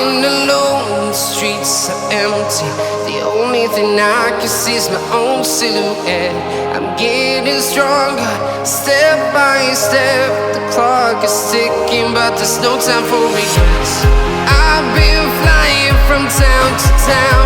Walking alone, the streets are empty. The only thing I can see is my own silhouette. I'm getting stronger, step by step. The clock is ticking, but there's no time for regrets. I've been flying from town to town,